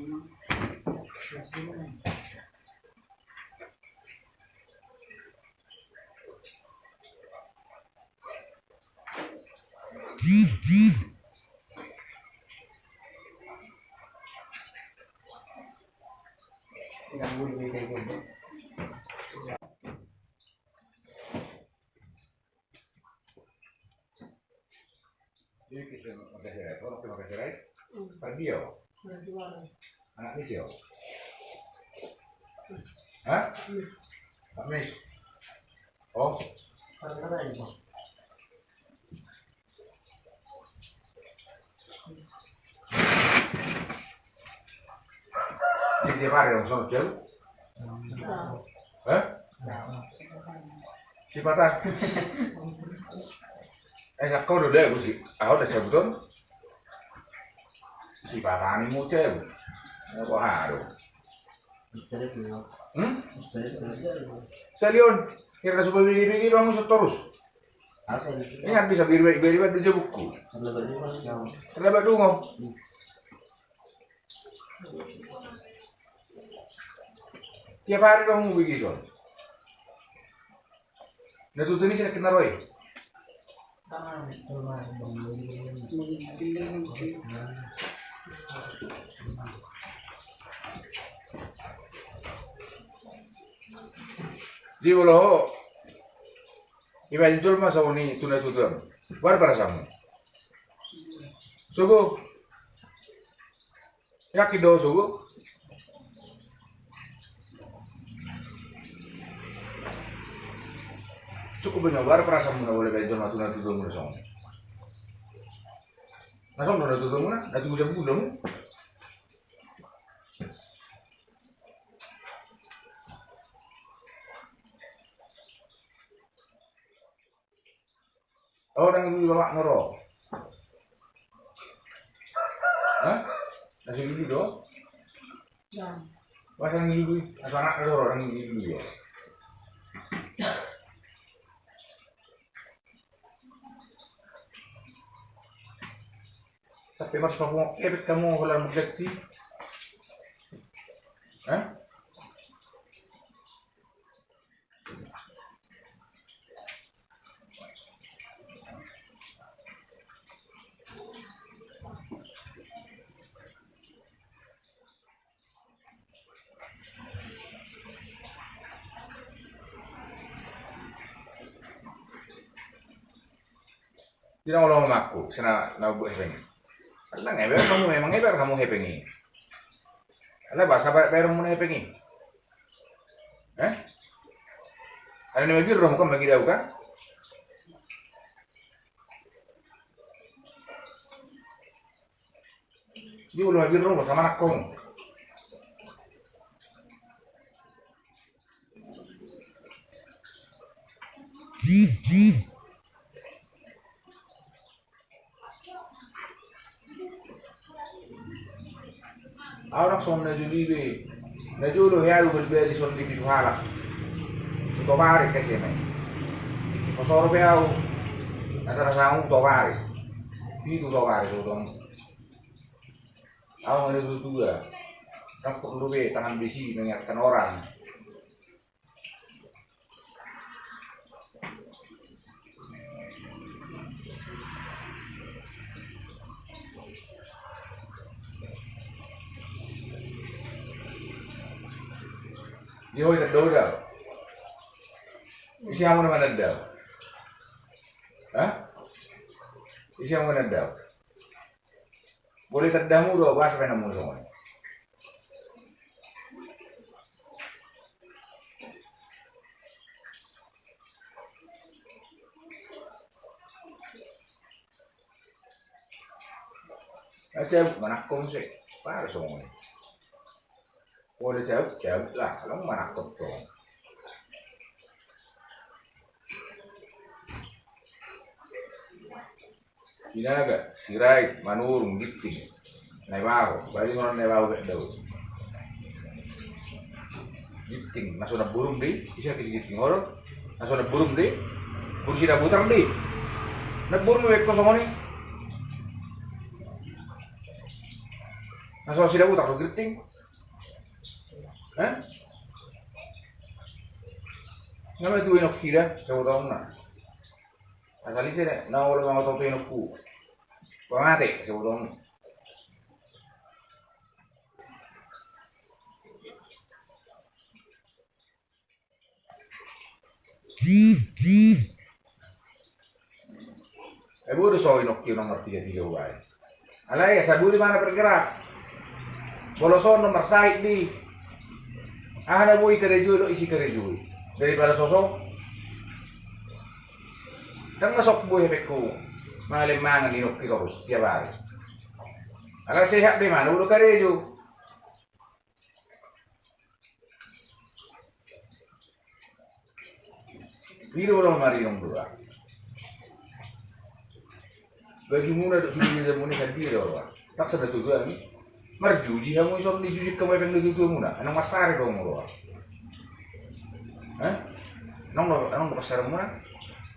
Jadi kisah makasih Rai, kalau makasih Rai, Pardio, anak Misio, hah? Mis, oh, ini tiap hari dong sama jauh, hah? Si patah. Kau udah deh, sih. Aku udah sebutin. Si patani mu cewek. Kau haru. Selion, kira supaya biri-biri kamu seterus. Ingat bisa biri-biri di buku. Terlebat dulu. Tiap hari kamu begitu. Nah tuh ini saya kenal Roy. Di bawah ibadah jual masa ini tunai tutup. War para samu. Sugu. Yakin do sugu. Cukup banyak war para samu na boleh jual masa tunai tutup mula samu. Masa tunai tutup mula, nanti udah bulan. Orang yang bawa ngorok. Hah? Nasi gigi do? Ya. Pasang gigi, asal anak ada orang gigi ya. Tapi mas kamu kebet kamu kalau mengerti? Hah? Tidak mau ngomong aku, sana nabu hepeng. Alah ngeber kamu memang ngeber kamu hepengi. Alah bahasa bayar mau hepengi. Ada yang lebih roh kan bagi dia kan? Dia belum lagi roh sama anak kong. Orang somna julibe, na julo ya lu berbeli son di pihala. Tobari kasi may. Masoro be au, nasa sangu tobari. Itu tobari tu dong. Aku ngene itu dua. Kan perlu be tangan besi mengingatkan orang. Dia hoy terdoda. Isi ang mo naman daw. Hah? Isi ang mo daw. Boleh terdamu do bahas apa namu semua. Aceh mana kong sih? Para semua. Boleh jauh lah, kalau mana kong dong. Sinaga, sirai, manurung, giting, nebaho, balik orang nebaho gak daun. Giting, naso na burung deh, bisa kisi giting orang, naso na burung deh, kursi na butang deh, na burung wek kosong ni. Nasa sila utak lo geriting. Nama itu enok kira, saya tahu mana. Asal ini saya nak orang mau tahu enokku. Pemate, saya tahu. Udah so enok kira nomor 33 uai. Alai, sabu di mana bergerak? Boloson nomor side di. Ada bui kerejui lo isi kerejui. Daripada sosok kan masuk buah beku malam mangan linok terus tiap hari. Agak sehat di mana udah kareju. Biru orang mari nong dua. Bagi muna tu sudah jadi muna kan biru orang. Tak sedar tu dua ni. Marjuji kamu isom di juji kamu yang tu muna. Anong masari dong orang. Anong pasar muna?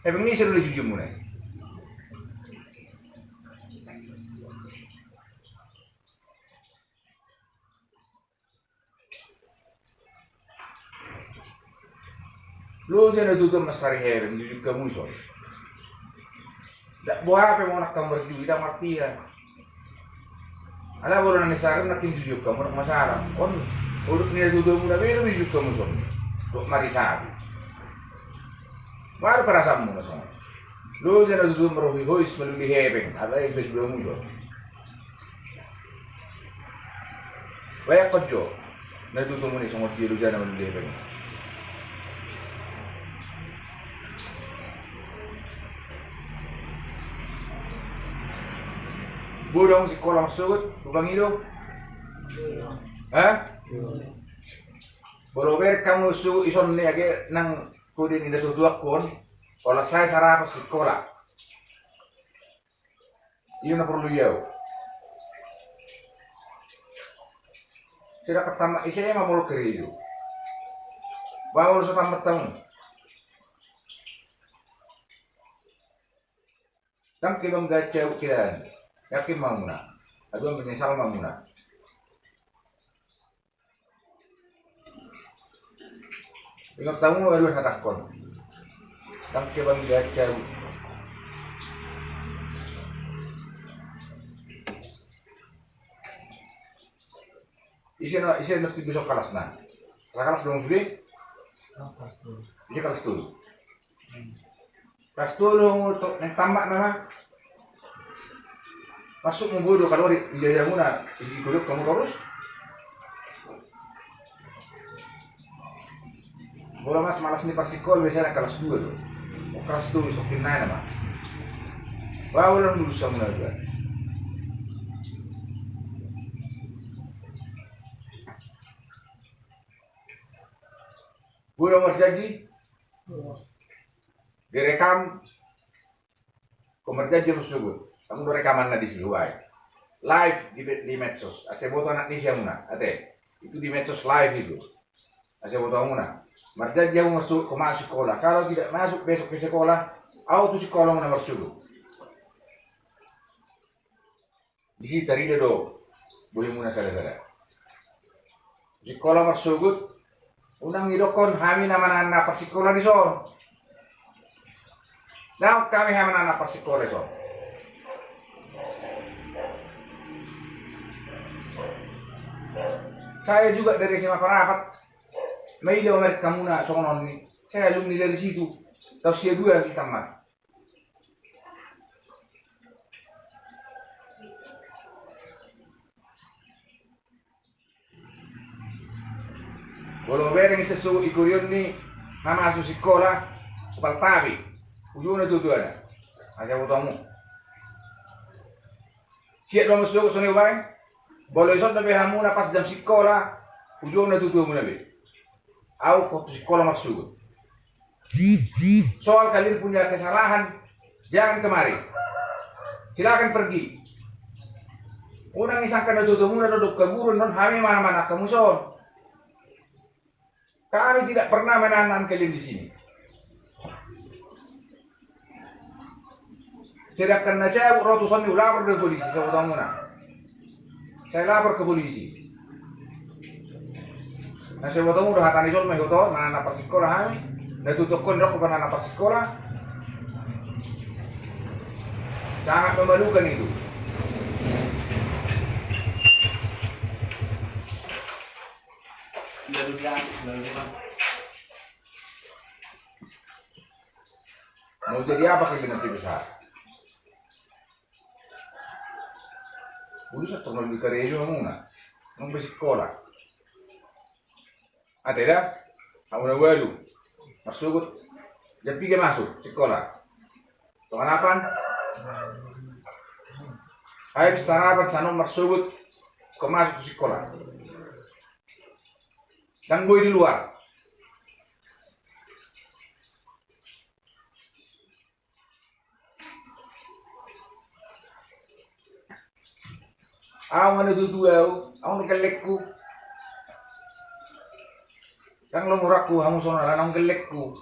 Ebang ni sila jujur muna. Lo jangan duduk masari heran jujur kamu iso. Tak buah apa mau nak kamu berjujur dah mati ya. Ala boleh nanti saran nak jujur kamu nak masalah. Urut ni duduk muna beda jujur kamu iso. Dok mari sabi. Baru perasaanmu na sama. Lu jangan duduk merohi hois meluli hebeng. Ada yang sebelum itu. Banyak kerja. Na duduk muni sama dia lu jangan meluli hebeng. Budong si kolam sugut, lubang itu. Borober kamu su ison ni age nang kudin ina tutuak kon, olah saya sarap sekolah. Iyo na perlu yau. Sila katama isya ma mulu keriyo. Bawal sa tamat taon. Tang kibang gacha ukiran. Yakin mamuna. Aduan menyesal mamuna. Ingat tamu baru natakon. Tangke bang gacha. Isi nak besok kelas na. Kelas dong beli. Isi kelas tu. Kelas tu lo untuk yang tambah nama. Masuk membodoh kalau dia muna. Isi kulit kamu terus. Bola mas malas nih pas sekolah biasanya kelas 2 tuh. Kelas 2 besok timna nama. Wah udah lulus sama juga. Bola mas jadi. Direkam. Komerja harus sebut. Kamu udah rekaman di sini, live di medsos. Asal foto anak Nisha muna, ate. Itu di medsos live itu. Asal foto muna. Marja jauh masuk ke sekolah. Kalau tidak masuk besok ke sekolah, auto sekolah mana masuk. Di sini tadi do, boleh muna salah. Sekolah masuk, unang idokon kami nama anak pas sekolah di son. Nah kami nama anak pas sekolah di son. Saya juga dari SMA Parapat. May ilaw mereka muna sokonon ni. Saya alumni dari situ. Tapos siya 2 si tamat. Walau bereng sesu ikurion ni nama asu sekolah paltabi. Ujungnya tujuan. Asal botamu. Siap dong masuk ke sini bang. Boleh isot nabi hamu na pas jam sekolah. Ujungnya tujuan mu nabi. Aku waktu sekolah masuk. Soal kalian punya kesalahan, jangan kemari. Silakan pergi. Unang isangkan na tutup muna duduk ke guru non kami mana-mana kamu son. Kami tidak pernah menahan kalian di sini. Sedangkan na saya ratusan ulama dari polisi saya tahu muna. Saya lapor ke polisi. Nah, saya bertemu udah hatani sol megoto, mana pas sekolah kami, dan tutup kondok ke mana pas sekolah. Sangat memalukan itu. Mau jadi apa kayak nanti besar? Udah satu mau di kerja mana? Mau besi sekolah. Ada dah, kamu udah baru masuk, jam 3 masuk sekolah. Tuhan apa? Ayo setengah sana masuk ke masuk sekolah. Dan boy di luar. Aku mana tutu aku ngelekku. Yang lo muraku, kamu sono lanang gelekku.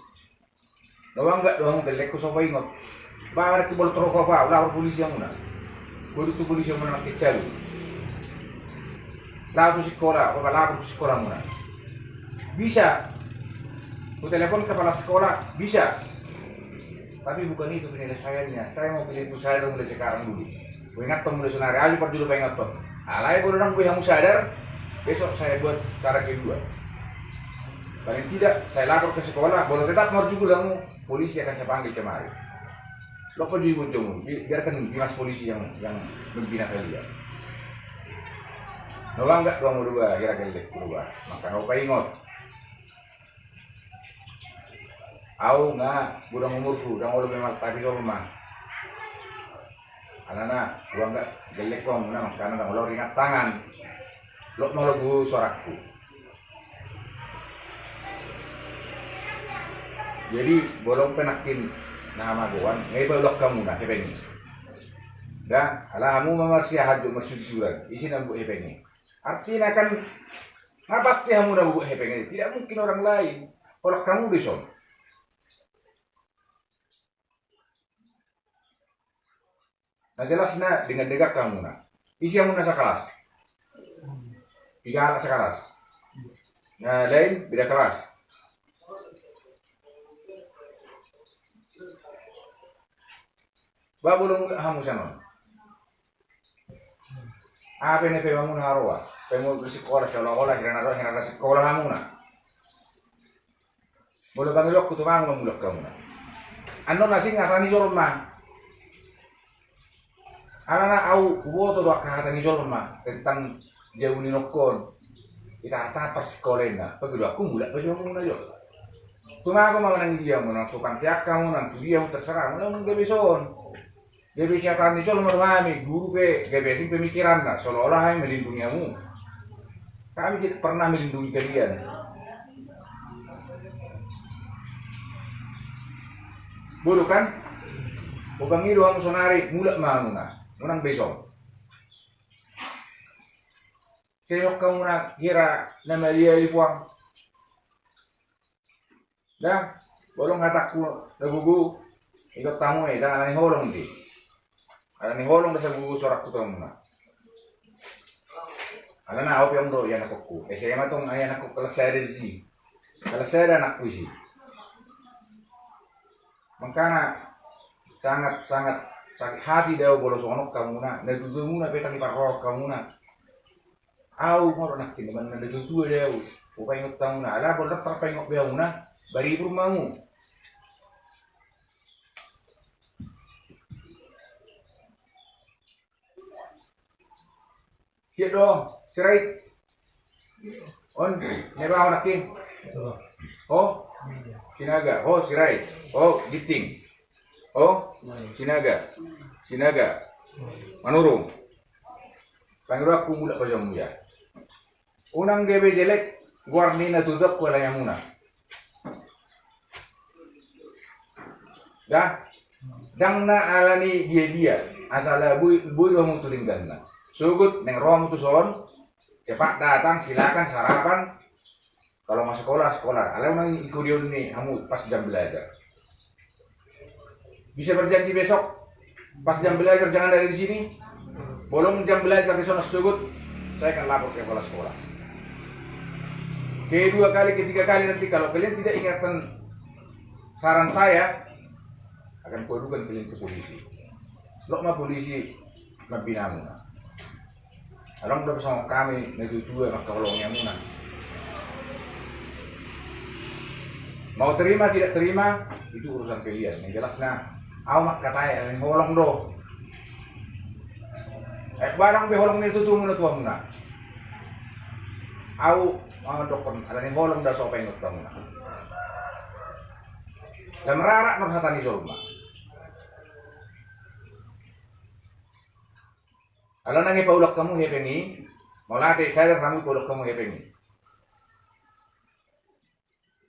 Doang enggak doang gelekku sopo ingot. Bawa itu boleh teroko apa? Lapor polisi yang mana? Bodoh tu polisi yang mana kecil. Lapor sekolah, apa lapor sekolah mana? Bisa. Ku telepon kepala sekolah, bisa. Tapi bukan itu penyelesaiannya. Saya mau pilih saya mulai sekarang dulu. Ku ingat mulai senari, ayo per dulu pengen nonton. Alai bodoh nang gue yang sadar. Besok saya buat cara kedua. Paling tidak saya lapor ke sekolah, boleh tetap mau juga kamu, polisi akan saya panggil kemari. Lo pergi ujung, biarkan dinas polisi yang membina kalian. Nolang enggak kamu berubah, kira-kira berubah. Maka apa ingat? Aku nggak, budak umurku, udah ngolu memang tapi so rumah. Anak-anak, gua enggak gelek kok, menang karena udah ngolu ringat tangan. Lo mau lebu sorakku. Jadi bolong penakin nama goan, ngai balok kamu nak hepengi. Dah, alah kamu memarsia haju mersusuran, isi nambu hepengi. Artinya kan, nggak pasti kamu nambu hepengi. Tidak mungkin orang lain. Kalau kamu besok. Nah jelas nak dengan degak kamu nak. Isi kamu nasa kelas. 3 anak sekelas. Nah lain beda kelas. Babulong kamu sana. Apa ini pemangun haroa? Pemangun bersekolah seolah-olah kira-kira sekolah kamu nak. Boleh panggil aku tuh bangun mulak kamu nak. Ando nasi ngatani jolom mah. Anak au kubo to dua ngatani jolom mah tentang jauh ni nokon. Kita apa sekolahnya? Begitu aku mulak pejuang aja. Tuma aku mau nang dia mau nang tukang tiak kamu nang dia mau terserah mau nang gebeson. Gebe siatan itu lo memahami guru ke gebe pemikiran lah seolah-olah yang melindungi kamu. Kami tidak pernah melindungi kalian. Bodoh kan? Bukang itu kamu sonari mulak mau nang besok. Kayok kamu nak kira nama dia dipuang. Dah, bolong hataku nabugu ikut tamu dah aneh holong di. Aneh holong dah sabugu sorak tu kamu nak. Ada na apa yang do yan aku. SMA tong ayan aku kelas saya di sini. Kelas saya anakku sih. Makanya sangat sakit hati dia bolos onok kamu nak. Nadudumu na petang iparok kamu nak. Au mau nak kini mana nadudu dia. Upay ngot kamu nak. Ala bolos terpay ngot dia na. Bari rumahmu. Siap dong, serait. On, nebaw nakin. Oh, sinaga. Oh, serait. Oh, giting. Oh, sinaga. Sinaga. Manurung. Panggil aku mula pajam ya. Unang gebe jelek, guarni na tudak wala yang muna. Dah, dang na alani dia asal bu romo tulinggan na. Sugut neng romo tu son, cepat datang silakan sarapan. Kalau mau sekolah. Kalau nang ikudion ni kamu pas jam belajar. Bisa berjanji besok pas jam belajar jangan dari sini. Bolong jam belajar di sana sugut. saya akan lapor ke kepala sekolah. Kedua kali, ketiga kali nanti kalau kalian tidak ingatkan saran saya, akan kuadukan kalian ke polisi. Lok ma polisi mabina muna. Alam udah bersama kami, negeri maka tolongnya muna. Mau terima tidak terima itu urusan kalian. Yang jelasnya, awak katanya yang holong do. Barang beholong itu tuh muna tuh muna. Au mga dokon, ada yang holong dah sopa yang utang muna. Dan merarak nor satan di sorma. Kalau nangi paulak kamu hepengi, mau latih saya kamu paulak kamu hepengi.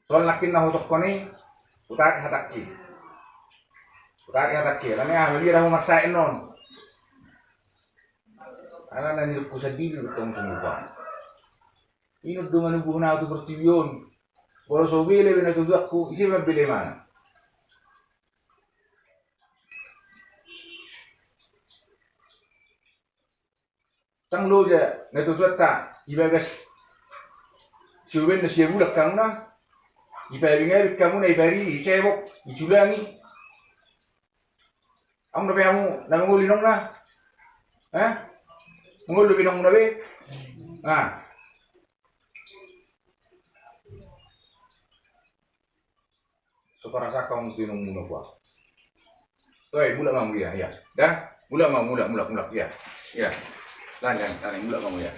Soal lakin na hutok koni, utarik hatakki. Utarik hatakki. Lani ahli rahu maksain non. Ala nanti kusat diri bertemu semua. Inut dengan ibu na itu bertibion. Kalau sobile bina tu aku isi mabile mana. Sang loja na tu ta ibagas siuben na siya bulak kang na. Iparingarit kamu na ipari isebok isulangi. Ang nabiyamu na mangulinong na. Mengulo binong na be. So para sa kang binong muna ko. Oy, mula mamu ya. Dah? Mula ya. Ya. Lan mula kamu ya.